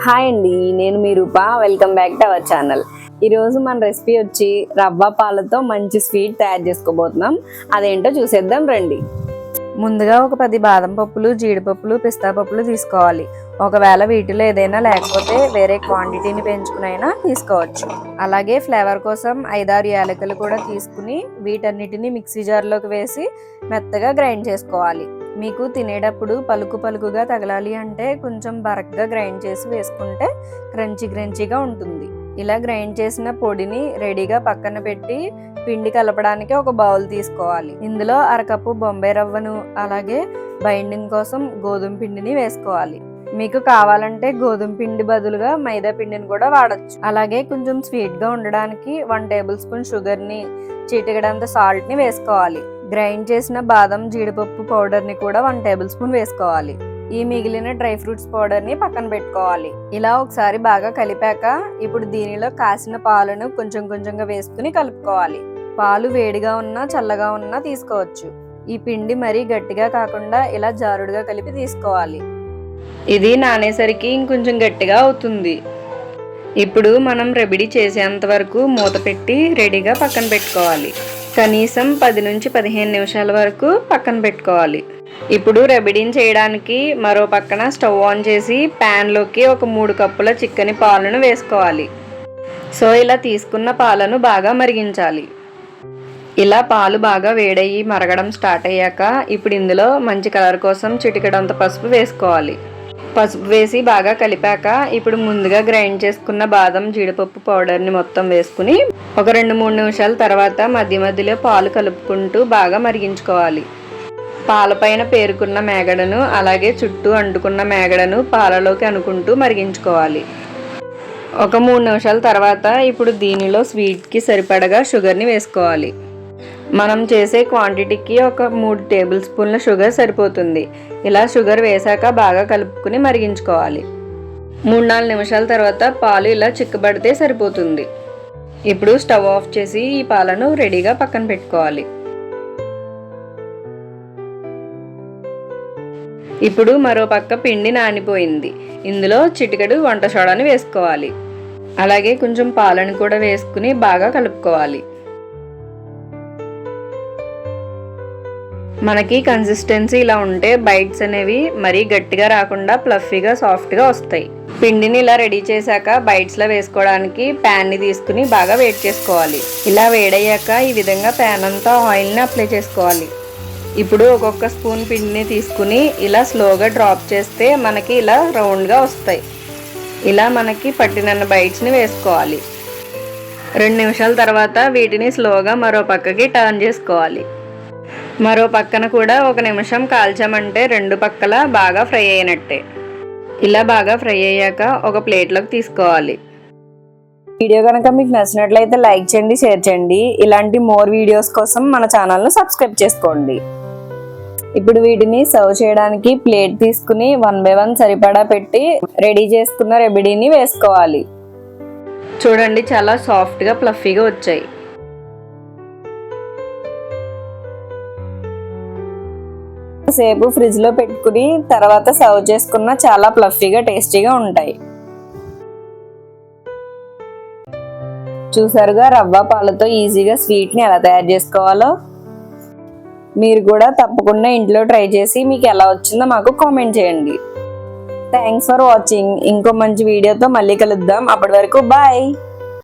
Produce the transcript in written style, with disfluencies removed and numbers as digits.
Hi అండి, నేను మీ Rupa. Welcome back to our channel. ఈరోజు మన రెసిపీ వచ్చి రవ్వ పాలతో మంచి స్వీట్ తయారు చేసుకోబోతున్నాం. అదేంటో చూసేద్దాం రండి. ముందుగా ఒక 10 బాదం పప్పులు, జీడిపప్పులు, పిస్తా పప్పులు తీసుకోవాలి. ఒకవేళ వీటిలో ఏదైనా లేకపోతే వేరే క్వాంటిటీని పెంచుకునైనా తీసుకోవచ్చు. అలాగే ఫ్లేవర్ కోసం 5-6 యాలకులు కూడా తీసుకుని వీటన్నిటిని మిక్సీ జార్లోకి వేసి మెత్తగా గ్రైండ్ చేసుకోవాలి. మీకు తినేటప్పుడు పలుకుగా తగలాలి అంటే కొంచెం బరక్గా గ్రైండ్ చేసి వేసుకుంటే క్రంచీగా ఉంటుంది. ఇలా గ్రైండ్ చేసిన పొడిని రెడీగా పక్కన పెట్టి పిండి కలపడానికి ఒక బౌల్ తీసుకోవాలి. ఇందులో 1/2 కప్పు బొంబాయి రవ్వను అలాగే బైండింగ్ కోసం గోధుమ పిండిని వేసుకోవాలి. మీకు కావాలంటే గోధుమ పిండి బదులుగా మైదా పిండిని కూడా వాడచ్చు. అలాగే కొంచెం స్వీట్గా ఉండడానికి 1 టేబుల్ స్పూన్ షుగర్ని, చిటికెడంత సాల్ట్ని వేసుకోవాలి. గ్రైండ్ చేసిన బాదం, జీడిపప్పు పౌడర్ని కూడా 1 టేబుల్ స్పూన్ వేసుకోవాలి. ఈ మిగిలిన డ్రై ఫ్రూట్స్ పౌడర్ని పక్కన పెట్టుకోవాలి. ఇలా ఒకసారి బాగా కలిపాక ఇప్పుడు దీనిలో కాసిన పాలను కొంచెంగా వేసుకుని కలుపుకోవాలి. పాలు వేడిగా ఉన్నా చల్లగా ఉన్నా తీసుకోవచ్చు. ఈ పిండి మరీ గట్టిగా కాకుండా ఇలా జారుడుగా కలిపి తీసుకోవాలి. ఇది నానేసరికి ఇంకొంచెం గట్టిగా అవుతుంది. ఇప్పుడు మనం రెబిడి చేసేంత వరకు మూత పెట్టి రెడీగా పక్కన పెట్టుకోవాలి. కనీసం 10 నుంచి 15 నిమిషాల వరకు పక్కన పెట్టుకోవాలి. ఇప్పుడు రెబిడీని చేయడానికి మరో పక్కన స్టవ్ ఆన్ చేసి ప్యాన్లోకి ఒక 3 కప్పుల చిక్కని పాలను వేసుకోవాలి. సో ఇలా తీసుకున్న పాలను బాగా మరిగించాలి. ఇలా పాలు బాగా వేడయ్యి మరగడం స్టార్ట్ అయ్యాక ఇప్పుడు ఇందులో మంచి కలర్ కోసం చిటికెడంత పసుపు వేసుకోవాలి. పసుపు వేసి బాగా కలిపాక ఇప్పుడు ముందుగా గ్రైండ్ చేసుకున్న బాదం, జీడిపప్పు పౌడర్ని మొత్తం వేసుకుని ఒక 2-3 నిమిషాల తర్వాత మధ్యలో పాలు కలుపుకుంటూ బాగా మరిగించుకోవాలి. పాలపైన పేరుకున్న మేగడను అలాగే చుట్టూ అంటుకున్న మేగడను పాలలోకి అనుకుంటూ మరిగించుకోవాలి. ఒక 3 నిమిషాల తర్వాత ఇప్పుడు దీనిలో స్వీట్కి సరిపడగా షుగర్ని వేసుకోవాలి. మనం చేసే క్వాంటిటీకి ఒక 3 టేబుల్ స్పూన్ల షుగర్ సరిపోతుంది. ఇలా షుగర్ వేసాక బాగా కలుపుకుని మరిగించుకోవాలి. 3-4 నిమిషాల తర్వాత పాలు ఇలా చిక్కబడితే సరిపోతుంది. ఇప్పుడు స్టవ్ ఆఫ్ చేసి ఈ పాలను రెడీగా పక్కన పెట్టుకోవాలి. ఇప్పుడు మరో పక్క పిండి నానిపోయింది. ఇందులో చిటికెడు వంట సోడాని వేసుకోవాలి. అలాగే కొంచెం పాలను కూడా వేసుకుని బాగా కలుపుకోవాలి. మనకి కన్సిస్టెన్సీ ఇలా ఉంటే బైట్స్ అనేవి మరీ గట్టిగా రాకుండా ఫ్లఫీగా సాఫ్ట్గా వస్తాయి. పిండిని ఇలా రెడీ చేశాక బైట్స్లో వేసుకోవడానికి ప్యాన్ని తీసుకుని బాగా వేడి చేసుకోవాలి. ఇలా వేడయ్యాక ఈ విధంగా ప్యాన్ అంతా ఆయిల్ని అప్లై చేసుకోవాలి. ఇప్పుడు ఒక్కొక్క స్పూన్ పిండిని తీసుకుని ఇలా స్లోగా డ్రాప్ చేస్తే మనకి ఇలా రౌండ్గా వస్తాయి. ఇలా మనకి పట్టినన్న బైట్స్ని వేసుకోవాలి. 2 నిమిషాల తర్వాత వీటిని స్లోగా మరో పక్కకి టర్న్ చేసుకోవాలి. మరో పక్కన కూడా 1 నిమిషం కాల్చామంటే 2 పక్కల బాగా ఫ్రై అయినట్టే. ఇలా బాగా ఫ్రై అయ్యాక ఒక ప్లేట్లోకి తీసుకోవాలి. వీడియో కనుక మీకు నచ్చినట్లయితే లైక్ చేయండి, షేర్ చేయండి. ఇలాంటి మోర్ వీడియోస్ కోసం మన ఛానల్ను సబ్స్క్రైబ్ చేసుకోండి. ఇప్పుడు వీటిని సర్వ్ చేయడానికి ప్లేట్ తీసుకుని 1 by 1 సరిపడా పెట్టి రెడీ చేసుకున్న రెబిడీని వేసుకోవాలి. చూడండి, చాలా సాఫ్ట్గా ఫ్లఫీగా వచ్చాయి. సేపు ఫ్రిడ్జ్ లో పెట్టుకుని తర్వాత సర్వ్ చేసుకున్న చాలా ఫ్లఫీగా టేస్టీగా ఉంటాయి. చూసారుగా రవ్వ పాలతో ఈజీగా స్వీట్ని ఎలా తయారు చేసుకోవాలో. మీరు కూడా తప్పకుండా ఇంట్లో ట్రై చేసి మీకు ఎలా వచ్చిందో మాకు కామెంట్ చేయండి. Thanks for watching. ఇంకో మంచి వీడియోతో మళ్ళీ కలుద్దాం. అప్పటి వరకు బాయ్.